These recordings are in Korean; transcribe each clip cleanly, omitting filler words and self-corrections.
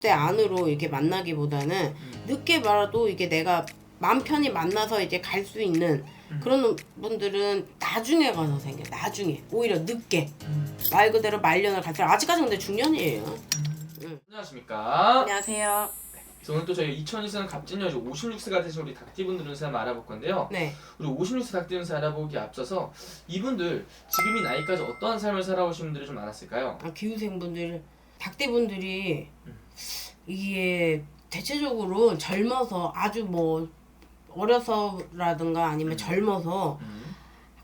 때 안으로 이렇게 만나기보다는 늦게 말아도 이게 내가 마음 편히 만나서 이제 갈 수 있는 그런 분들은 나중에 가서 생겨. 나중에 오히려 늦게 말 그대로 말년을 갈 사람. 아직까지 근데 중년이에요. 안녕하십니까. 안녕하세요. 그래서 오늘 또 저희 2024년 갑진년 56세가 되신 우리 닭띠분들은 한번 알아볼 건데요. 네. 우리 56세 닭띠분들 알아보기 앞서서 이분들 지금 이 나이까지 어떠한 삶을 살아오신 분들이 좀 많았을까요? 기후생분들, 닭띠분들이 이게 대체적으로 젊어서 아주 뭐 어려서라든가 아니면 젊어서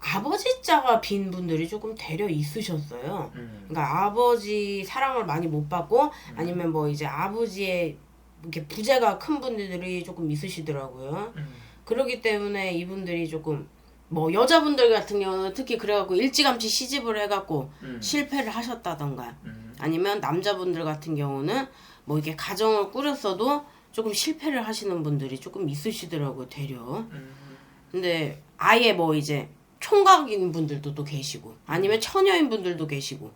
아버지 자가 빈 분들이 조금 되려 있으셨어요. 그러니까 아버지 사랑을 많이 못 받고 아니면 뭐 이제 아버지의 이렇게 부재가 큰 분들이 조금 있으시더라고요. 그렇기 때문에 이분들이 조금 뭐 여자분들 같은 경우는 특히 그래갖고 일찌감치 시집을 해갖고 실패를 하셨다던가 아니면 남자분들 같은 경우는 뭐 이렇게 가정을 꾸렸어도 조금 실패를 하시는 분들이 조금 있으시더라고요, 되려. 근데 아예 뭐 이제 총각인 분들도 또 계시고 아니면 처녀인 분들도 계시고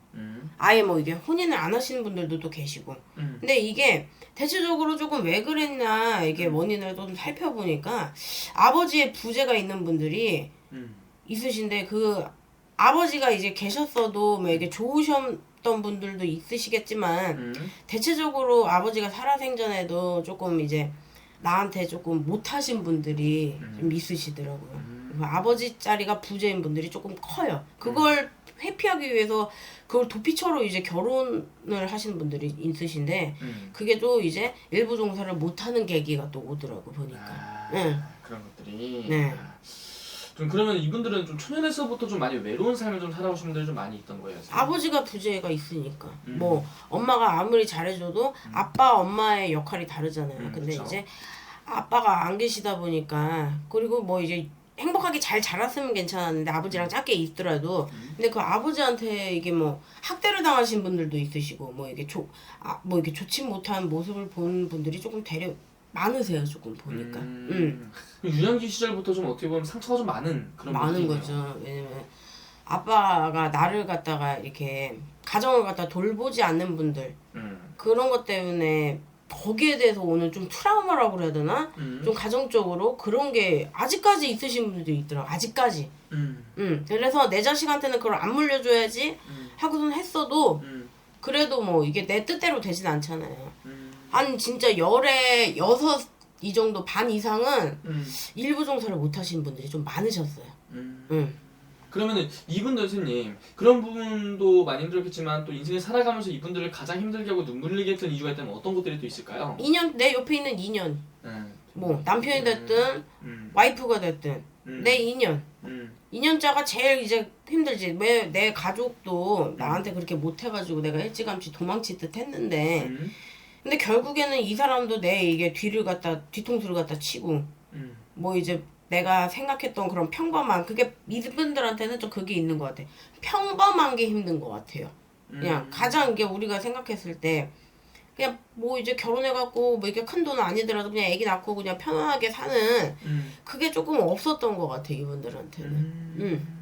아예 뭐 이게 혼인을 안 하시는 분들도 또 계시고 근데 이게 대체적으로 조금 왜 그랬나 이게 원인을 좀 살펴보니까 아버지의 부재가 있는 분들이 있으신데 그 아버지가 이제 계셨어도 뭐 이게 좋으셨던 분들도 있으시겠지만 대체적으로 아버지가 살아생전에도 조금 이제 나한테 조금 못하신 분들이 좀 있으시더라고요. 아버지 자리가 부재인 분들이 조금 커요. 그걸 회피하기 위해서 그걸 도피처로 이제 결혼을 하시는 분들이 있으신데 그게 또 이제 일부 종사를 못하는 계기가 또 오더라고 보니까. 그런 것들이. 네. 좀 그러면 이분들은 좀 초년에서부터 좀 많이 외로운 삶을 좀 살아오신 분들이 좀 많이 있던 거예요. 지금? 아버지가 부재가 있으니까 뭐 엄마가 아무리 잘해줘도 아빠 엄마의 역할이 다르잖아요. 근데 그쵸. 이제 아빠가 안 계시다 보니까 그리고 뭐 이제 행복하게 잘 자랐으면 괜찮았는데 아버지랑 작게 있더라도 근데 그 아버지한테 이게 뭐 학대를 당하신 분들도 있으시고 뭐 이게 뭐 이렇게 좋지 못한 모습을 본 분들이 조금 되려 많으세요. 조금 보니까. 유년기 시절부터 좀 어떻게 보면 상처가 좀 많은 그런 많은 분들이네요. 거죠. 왜냐면 아빠가 나를 갖다가 이렇게 가정을 갖다 돌보지 않는 분들 그런 것 때문에 거기에 대해서 오는 좀 트라우마라고 그래야 되나? 좀 가정적으로 그런 게 아직까지 있으신 분들도 있더라고. 아직까지. 그래서 내 자식한테는 그걸 안 물려줘야지 하고선 했어도 그래도 뭐 이게 내 뜻대로 되진 않잖아요. 한 진짜 열에 여섯 이 정도 반 이상은 일부 종사를 못 하시는 분들이 좀 많으셨어요. 그러면은 이분들 선생님 그런 부분도 많이 힘들었겠지만 또 인생을 살아가면서 이분들을 가장 힘들게 하고 눈물 흘리게 했던 이유가 있다면 어떤 것들이 또 있을까요? 인연 내 옆에 있는 인연 뭐 남편이 됐든 와이프가 됐든 내 인연 인연자가 제일 이제 힘들지. 왜 내 가족도 나한테 그렇게 못해가지고 내가 일찌감치 도망칠 듯 했는데 근데 결국에는 이 사람도 내 이게 뒤통수를 갖다 치고 뭐 이제 내가 생각했던 그런 평범한 그게 이분들한테는 좀 그게 있는 것 같아. 평범한 게 힘든 것 같아요. 그냥 가장 이게 우리가 생각했을 때 그냥 뭐 이제 결혼해갖고 뭐 이게 큰 돈은 아니더라도 그냥 애기 낳고 그냥 편안하게 사는 그게 조금 없었던 것 같아 이분들한테는.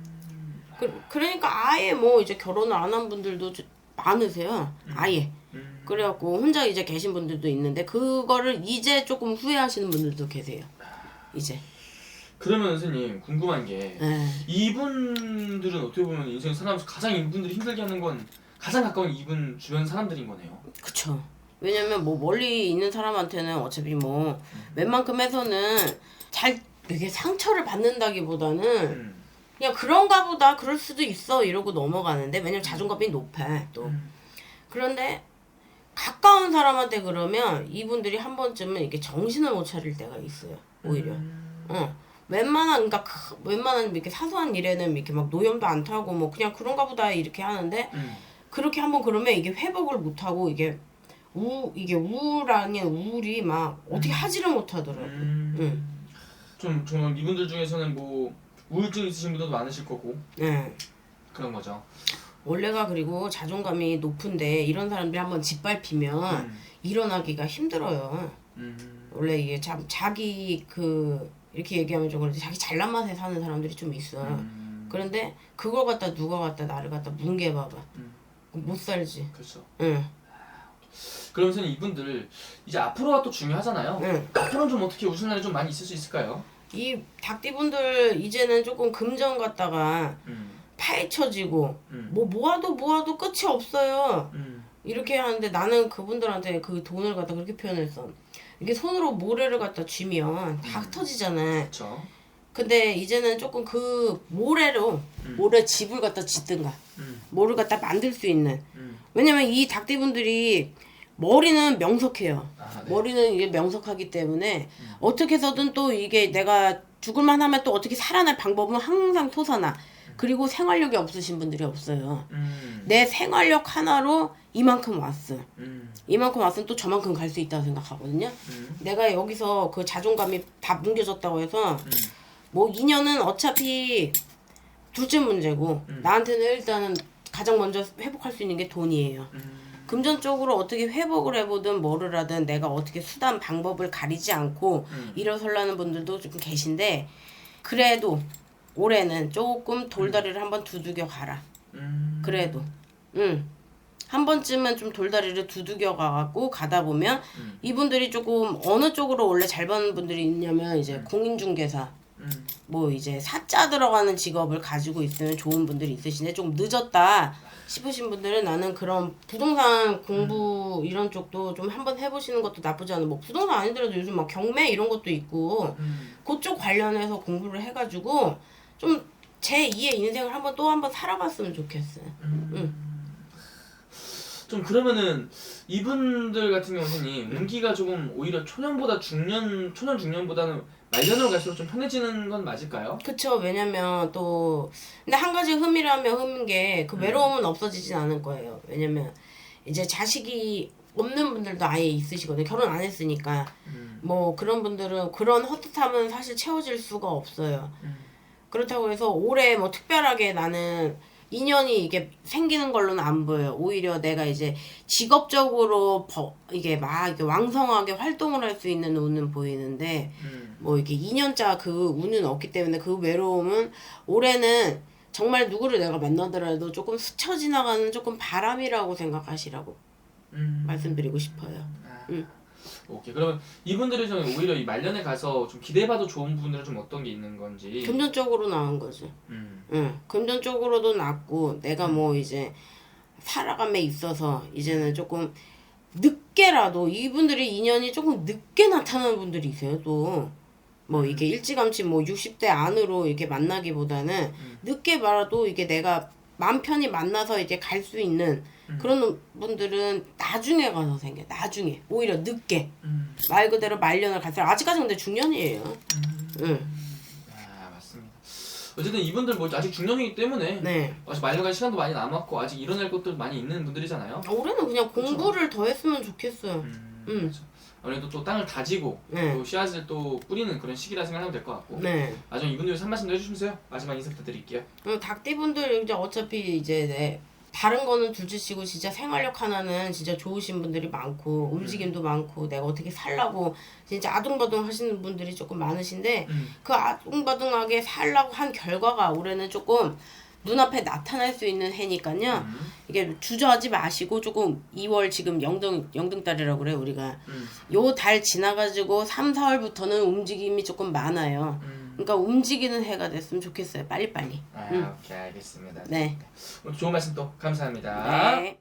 그러니까 아예 뭐 이제 결혼을 안 한 분들도 많으세요. 아예. 그래갖고 혼자 이제 계신 분들도 있는데 그거를 이제 조금 후회하시는 분들도 계세요. 이제. 그러면 선생님 궁금한 게 이분들은 어떻게 보면 인생 살아가면서 가장 이분들이 힘들게 하는 건 가장 가까운 이분 주변 사람들인 거네요. 그쵸. 왜냐면 뭐 멀리 있는 사람한테는 어차피 뭐 웬만큼 해서는 잘 이게 상처를 받는다기보다는 그냥 그런가 보다 그럴 수도 있어 이러고 넘어가는데 왜냐면 자존감이 높아 또. 그런데 가까운 사람한테 그러면 이분들이 한 번쯤은 이렇게 정신을 못 차릴 때가 있어요. 오히려. 그러니까 웬만한 이렇게 사소한 일에는 이렇게 막 노염도 안 타고 뭐 그냥 그런가 보다 이렇게 하는데 그렇게 한번 그러면 이게 회복을 못 하고 이게 우울 아닌 우울이 막 어떻게 하지를 못하더라고. 좀 정말 이분들 중에서는 뭐 우울증 있으신 분들도 많으실 거고. 그런 거죠. 원래가 그리고 자존감이 높은데 이런 사람들이 한번 짓밟히면 일어나기가 힘들어요. 원래 이게 자기 이렇게 얘기하면 좀 그런데 자기 잘난 맛에 사는 사람들이 좀 있어. 그런데 그걸 갖다 누가 갖다 나를 갖다 뭉개봐봐. 못 살지. 그렇죠. 응. 그럼 선생님 이분들 이제 앞으로가 또 중요하잖아요. 응. 앞으로는 좀 어떻게 웃을 날이 좀 많이 있을 수 있을까요? 이 닭띠분들 이제는 조금 금전 갖다가 파헤쳐지고 뭐 모아도 끝이 없어요. 이렇게 하는데 나는 그분들한테 그 돈을 갖다 그렇게 표현했어. 이게 손으로 모래를 갖다 쥐면 다 흩어지잖아. 그렇죠. 근데 이제는 조금 그 모래로 모래 집을 갖다 짓든가 뭐를 갖다 만들 수 있는. 왜냐면 이 닭띠분들이 머리는 명석해요. 아, 네. 머리는 이게 명석하기 때문에 어떻게 해서든 또 이게 내가 죽을만 하면 또 어떻게 살아날 방법은 항상 토사나. 그리고 생활력이 없으신 분들이 없어요. 내 생활력 하나로 이만큼 왔어. 이만큼 왔으면 또 저만큼 갈 수 있다고 생각하거든요. 내가 여기서 그 자존감이 다 뭉개졌다고 해서 뭐 인연은 어차피 둘째 문제고 나한테는 일단은 가장 먼저 회복할 수 있는 게 돈이에요. 금전적으로 어떻게 회복을 해보든 뭐를 하든 내가 어떻게 수단 방법을 가리지 않고 일어서려는 분들도 좀 계신데 그래도 올해는 조금 돌다리를 한번 두들겨 가라. 그래도 한 번쯤은 좀 돌다리를 두들겨 가갖고 가다 보면 이분들이 조금 어느 쪽으로 원래 잘 버는 분들이 있냐면 이제 공인중개사 뭐 이제 사자 들어가는 직업을 가지고 있으면 좋은 분들이 있으신데 조금 늦었다 싶으신 분들은 나는 그런 부동산 공부 이런 쪽도 좀 한번 해보시는 것도 나쁘지 않은 뭐 부동산 아니더라도 요즘 막 경매 이런 것도 있고 그쪽 관련해서 공부를 해가지고 좀 제2의 인생을 한번 또 한번 살아봤으면 좋겠어요. 좀 그러면은 이분들 같은 경우 선생님 운기가 조금 오히려 초년 중년보다는 말년으로 갈수록 좀 편해지는 건 맞을까요? 그쵸. 왜냐면 또 근데 한 가지 흠이라면 흠인 게 그 외로움은 없어지진 않을 거예요. 왜냐면 이제 자식이 없는 분들도 아예 있으시거든요. 결혼 안 했으니까 뭐 그런 분들은 그런 헛헛함은 사실 채워질 수가 없어요. 그렇다고 해서 올해 뭐 특별하게 나는 인연이 이게 생기는 걸로는 안 보여요. 오히려 내가 이제 직업적으로 이게 막 이렇게 왕성하게 활동을 할 수 있는 운은 보이는데 뭐 이렇게 2년짜 그 운은 없기 때문에 그 외로움은 올해는 정말 누구를 내가 만나더라도 조금 스쳐 지나가는 조금 바람이라고 생각하시라고 말씀드리고 싶어요. 오케이. 그러면 이분들이 좀 오히려 이 말년에 가서 좀 기대해봐도 좋은 부분들은 좀 어떤 게 있는 건지. 금전적으로 나은 거지. 응. 금전적으로도 낫고 내가 뭐 이제 살아감에 있어서 이제는 조금 늦게라도 이분들이 인연이 조금 늦게 나타나는 분들이 있어요. 또 뭐 이게 일찌감치 뭐 60대 안으로 이렇게 만나기보다는 늦게 말아도 이게 내가 마음 편히 만나서 이제 갈 수 있는 그런 분들은 나중에 가서 생겨. 나중에 오히려 늦게 말 그대로 말년을 갈수록 아직까지 근데 중년이에요. 아 맞습니다. 어쨌든 이분들 뭐 아직 중년이기 때문에 네. 아직 말년 갈 시간도 많이 남았고 아직 일어날 것들 많이 있는 분들이잖아요. 올해는 그냥 공부를 더 했으면 좋겠어요. 그렇죠. 아무래도 또 땅을 다지고 네. 또 씨앗을 또 뿌리는 그런 시기라 생각하면 될 것 같고. 네. 나중에 이분들 한 말씀 더 해주시면서요. 마지막 인사 부탁드릴게요. 닭띠분들 이제 어차피 이제 다른 거는 둘째치고 진짜 생활력 하나는 진짜 좋으신 분들이 많고 움직임도 많고 내가 어떻게 살라고 진짜 아둥바둥 하시는 분들이 조금 많으신데 그 아둥바둥하게 살라고 한 결과가 올해는 조금 눈앞에 나타날 수 있는 해니까요. 이게 주저하지 마시고 조금 2월 지금 영등달이라고 그래 우리가. 요 달 지나가지고 3, 4월부터는 움직임이 조금 많아요. 그러니까 움직이는 해가 됐으면 좋겠어요. 빨리빨리. 오케이 알겠습니다. 네. 오늘 좋은 말씀 또 감사합니다. 네.